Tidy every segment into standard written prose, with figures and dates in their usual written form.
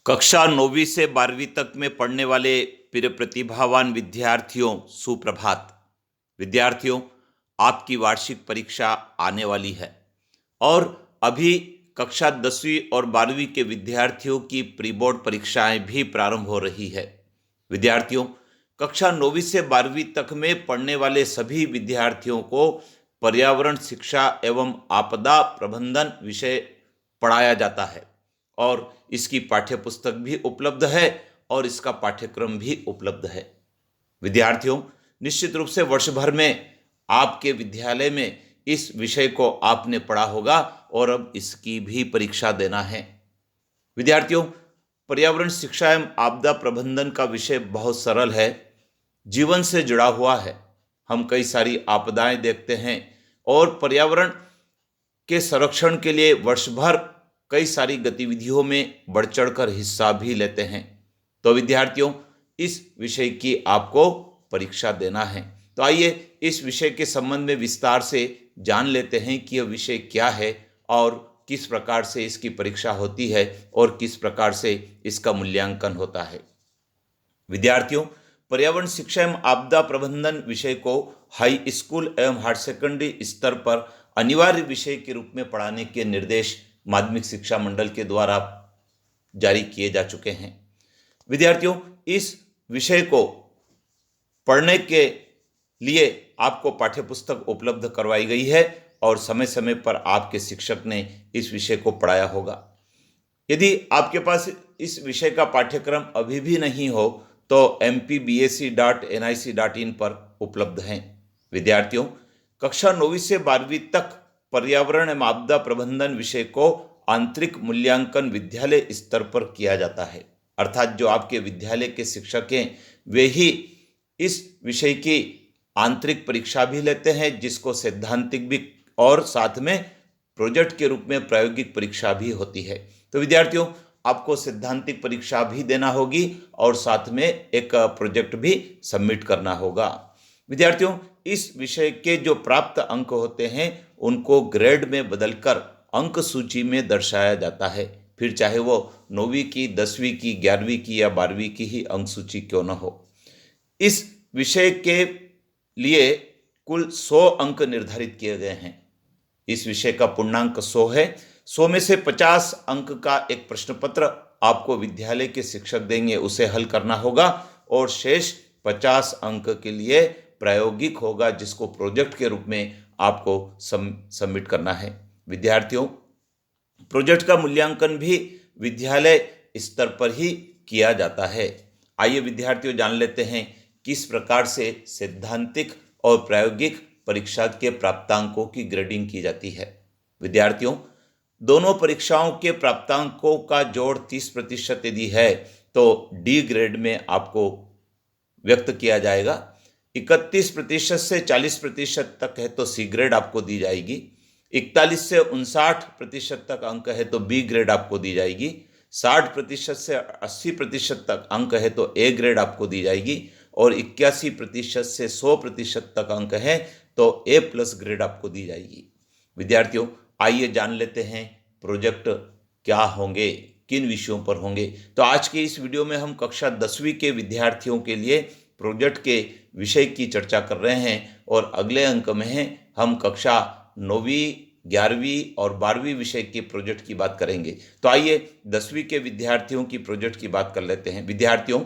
कक्षा 9वीं से 12वीं तक में पढ़ने वाले प्रिय प्रतिभावान विद्यार्थियों, सुप्रभात। विद्यार्थियों, आपकी वार्षिक परीक्षा आने वाली है और अभी कक्षा 10वीं और 12वीं के विद्यार्थियों की प्री बोर्ड परीक्षाएं भी प्रारंभ हो रही है। विद्यार्थियों, कक्षा 9वीं से 12वीं तक में पढ़ने वाले सभी विद्यार्थियों को पर्यावरण शिक्षा एवं आपदा प्रबंधन विषय पढ़ाया जाता है और इसकी पाठ्य पुस्तक भी उपलब्ध है और इसका पाठ्यक्रम भी उपलब्ध है। विद्यार्थियों, निश्चित रूप से वर्ष भर में आपके विद्यालय में इस विषय को आपने पढ़ा होगा और अब इसकी भी परीक्षा देना है। विद्यार्थियों, पर्यावरण शिक्षा एवं आपदा प्रबंधन का विषय बहुत सरल है, जीवन से जुड़ा हुआ है। हम कई सारी आपदाएं देखते हैं और पर्यावरण के संरक्षण के लिए वर्ष भर कई सारी गतिविधियों में बढ़ चढ़कर हिस्सा भी लेते हैं। तो विद्यार्थियों, इस विषय की आपको परीक्षा देना है। तो आइए इस विषय के संबंध में विस्तार से जान लेते हैं कि यह विषय क्या है और किस प्रकार से इसकी परीक्षा होती है और किस प्रकार से इसका मूल्यांकन होता है। विद्यार्थियों, पर्यावरण शिक्षा एवं आपदा प्रबंधन विषय को हाई स्कूल एवं हायर सेकेंडरी स्तर पर अनिवार्य विषय के रूप में पढ़ाने के निर्देश माध्यमिक शिक्षा मंडल के द्वारा जारी किए जा चुके हैं। विद्यार्थियों, इस विषय को पढ़ने के लिए आपको पाठ्यपुस्तक उपलब्ध करवाई गई है और समय समय पर आपके शिक्षक ने इस विषय को पढ़ाया होगा। यदि आपके पास इस विषय का पाठ्यक्रम अभी भी नहीं हो तो mpbac.nic.in पर उपलब्ध हैं। विद्यार्थियों, कक्षा 9वीं से 12वीं तक पर्यावरण एवं आपदा प्रबंधन विषय को आंतरिक मूल्यांकन विद्यालय स्तर पर किया जाता है, अर्थात जो आपके विद्यालय के शिक्षक हैं वे ही इस विषय की आंतरिक परीक्षा भी लेते हैं, जिसको सैद्धांतिक भी और साथ में प्रोजेक्ट के रूप में प्रायोगिक परीक्षा भी होती है। तो विद्यार्थियों, आपको सैद्धांतिक परीक्षा भी देना होगी और साथ में एक प्रोजेक्ट भी सबमिट करना होगा। विद्यार्थियों, इस विषय के जो प्राप्त अंक होते हैं उनको ग्रेड में बदलकर अंक सूची में दर्शाया जाता है, फिर चाहे वो 9वीं की, 10वीं की, 11वीं की या 12वीं की ही अंक सूची क्यों न हो। इस विषय के लिए कुल 100 अंक निर्धारित किए गए हैं। इस विषय का पूर्णांक 100 है। 100 में से 50 अंक का एक प्रश्न पत्र आपको विद्यालय के शिक्षक देंगे, उसे हल करना होगा और शेष 50 अंक के लिए प्रायोगिक होगा, जिसको प्रोजेक्ट के रूप में आपको सबमिट करना है। विद्यार्थियों, प्रोजेक्ट का मूल्यांकन भी विद्यालय स्तर पर ही किया जाता है। आइए विद्यार्थियों, जान लेते हैं किस प्रकार से सैद्धांतिक और प्रायोगिक परीक्षा के प्राप्तांकों की ग्रेडिंग की जाती है। विद्यार्थियों, दोनों परीक्षाओं के प्राप्तांकों का जोड़ 30% यदि है तो डी ग्रेड में आपको व्यक्त किया जाएगा। 31% से 40% तक है तो सी ग्रेड आपको दी जाएगी। 41 से 59% तक अंक है तो बी ग्रेड आपको दी जाएगी। 60% से 80% तक अंक है तो ए ग्रेड आपको दी जाएगी और 81% से 100% तक अंक है तो ए प्लस ग्रेड आपको दी जाएगी। विद्यार्थियों, आइए जान लेते हैं प्रोजेक्ट क्या होंगे, किन विषयों पर होंगे। तो आज के इस वीडियो में हम कक्षा 10वीं के विद्यार्थियों के लिए प्रोजेक्ट के विषय की चर्चा कर रहे हैं और अगले अंक में हम कक्षा 9वीं, 11वीं और 12वीं विषय के प्रोजेक्ट की बात करेंगे। तो आइए 10वीं के विद्यार्थियों की प्रोजेक्ट की बात कर लेते हैं। विद्यार्थियों,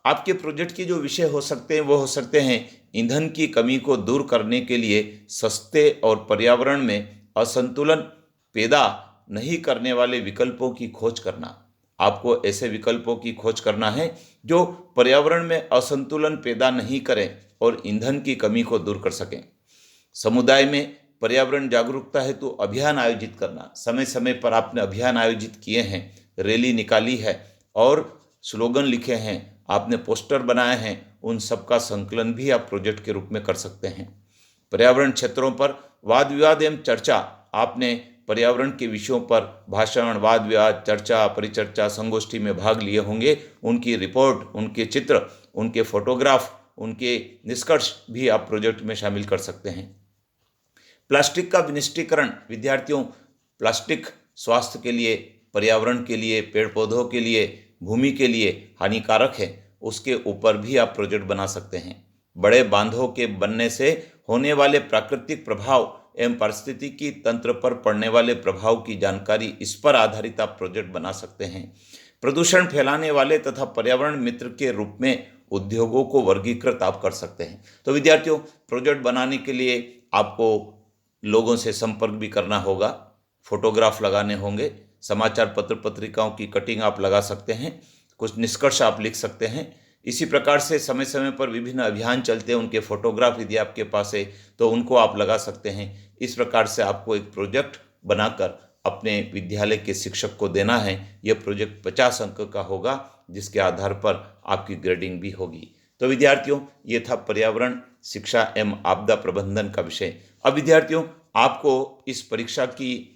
आपके प्रोजेक्ट के जो विषय हो सकते हैं वो हो सकते हैं ईंधन की कमी को दूर करने के लिए सस्ते और पर्यावरण में असंतुलन पैदा नहीं करने वाले विकल्पों की खोज करना। आपको ऐसे विकल्पों की खोज करना है जो पर्यावरण में असंतुलन पैदा नहीं करें और ईंधन की कमी को दूर कर सकें। समुदाय में पर्यावरण जागरूकता हेतु अभियान आयोजित करना। समय समय पर आपने अभियान आयोजित किए हैं, रैली निकाली है और स्लोगन लिखे हैं, आपने पोस्टर बनाए हैं, उन सब का संकलन भी आप प्रोजेक्ट के रूप में कर सकते हैं। पर्यावरण क्षेत्रों पर वाद विवाद एवं चर्चा। आपने पर्यावरण के विषयों पर भाषण, वाद विवाद, चर्चा, परिचर्चा, संगोष्ठी में भाग लिए होंगे। उनकी रिपोर्ट, उनके चित्र, उनके फोटोग्राफ, उनके निष्कर्ष भी आप प्रोजेक्ट में शामिल कर सकते हैं। प्लास्टिक का विनिष्टीकरण। विद्यार्थियों, प्लास्टिक स्वास्थ्य के लिए पर्यावरण के लिए, पेड़ पौधों के लिए, भूमि के लिए हानिकारक है, उसके ऊपर भी आप प्रोजेक्ट बना सकते हैं। बड़े बांधों के बनने से होने वाले प्राकृतिक प्रभाव एवं पारिस्थितिकी तंत्र पर पड़ने वाले प्रभाव की जानकारी, इस पर आधारित आप प्रोजेक्ट बना सकते हैं। प्रदूषण फैलाने वाले तथा पर्यावरण मित्र के रूप में उद्योगों को वर्गीकृत आप कर सकते हैं। तो विद्यार्थियों, प्रोजेक्ट बनाने के लिए आपको लोगों से संपर्क भी करना होगा, फोटोग्राफ लगाने होंगे, समाचार पत्र पत्रिकाओं की कटिंग आप लगा सकते हैं, कुछ निष्कर्ष आप लिख सकते हैं। इसी प्रकार से समय समय पर विभिन्न अभियान चलते हैं, उनके फोटोग्राफ यदि आपके पास है तो उनको आप लगा सकते हैं। इस प्रकार से आपको एक प्रोजेक्ट बनाकर अपने विद्यालय के शिक्षक को देना है। यह प्रोजेक्ट 50 अंक का होगा, जिसके आधार पर आपकी ग्रेडिंग भी होगी। तो विद्यार्थियों, ये था पर्यावरण शिक्षा एवं आपदा प्रबंधन का विषय। अब विद्यार्थियों, आपको इस परीक्षा की,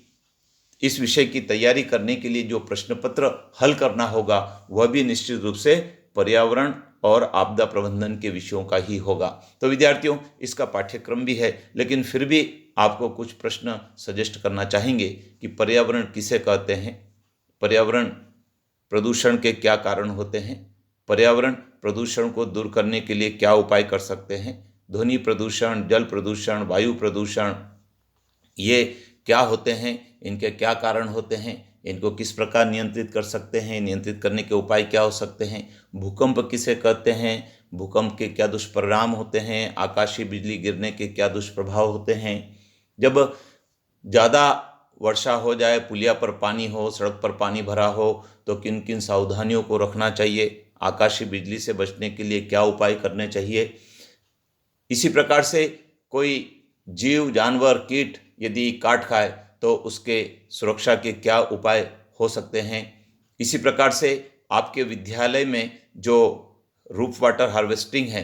इस विषय की तैयारी करने के लिए जो प्रश्न पत्र हल करना होगा वह भी निश्चित रूप से पर्यावरण और आपदा प्रबंधन के विषयों का ही होगा। तो विद्यार्थियों, इसका पाठ्यक्रम भी है, लेकिन फिर भी आपको कुछ प्रश्न सजेस्ट करना चाहेंगे कि पर्यावरण किसे कहते हैं, पर्यावरण प्रदूषण के क्या कारण होते हैं, पर्यावरण प्रदूषण को दूर करने के लिए क्या उपाय कर सकते हैं, ध्वनि प्रदूषण, जल प्रदूषण, वायु प्रदूषण, ये क्या होते हैं, इनके क्या कारण होते हैं, इनको किस प्रकार नियंत्रित कर सकते हैं, नियंत्रित करने के उपाय क्या हो सकते हैं, भूकंप किसे कहते हैं, भूकंप के क्या दुष्परिणाम होते हैं, आकाशीय बिजली गिरने के क्या दुष्प्रभाव होते हैं, जब ज़्यादा वर्षा हो जाए, पुलिया पर पानी हो, सड़क पर पानी भरा हो, तो किन किन सावधानियों को रखना चाहिए, आकाशीय बिजली से बचने के लिए क्या उपाय करने चाहिए। इसी प्रकार से कोई जीव, जानवर, कीट यदि काट खाए तो उसके सुरक्षा के क्या उपाय हो सकते हैं। इसी प्रकार से आपके विद्यालय में जो रूफ वाटर हार्वेस्टिंग है,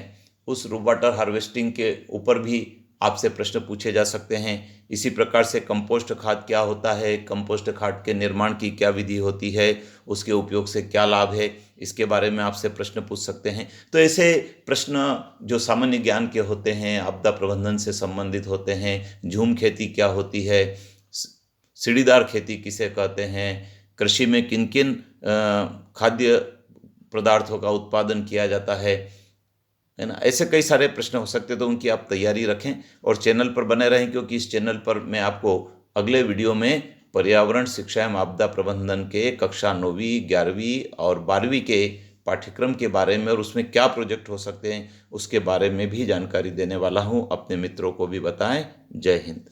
उस रूफ वाटर हार्वेस्टिंग के ऊपर भी आपसे प्रश्न पूछे जा सकते हैं। इसी प्रकार से कंपोस्ट खाद क्या होता है, कंपोस्ट खाद के निर्माण की क्या विधि होती है, उसके उपयोग से क्या लाभ है, इसके बारे में आपसे प्रश्न पूछ सकते हैं। तो ऐसे प्रश्न जो सामान्य ज्ञान के होते हैं, आपदा प्रबंधन से संबंधित होते हैं, झूम खेती क्या होती है, सीढ़ीदार खेती किसे कहते हैं, कृषि में किन किन खाद्य पदार्थों का उत्पादन किया जाता है ना, ऐसे कई सारे प्रश्न हो सकते हैं। तो उनकी आप तैयारी रखें और चैनल पर बने रहें, क्योंकि इस चैनल पर मैं आपको अगले वीडियो में पर्यावरण शिक्षा एवं आपदा प्रबंधन के कक्षा 9वीं, 11वीं और 12वीं के पाठ्यक्रम के बारे में और उसमें क्या प्रोजेक्ट हो सकते हैं उसके बारे में भी जानकारी देने वाला हूँ। अपने मित्रों को भी बताएं। जय हिंद।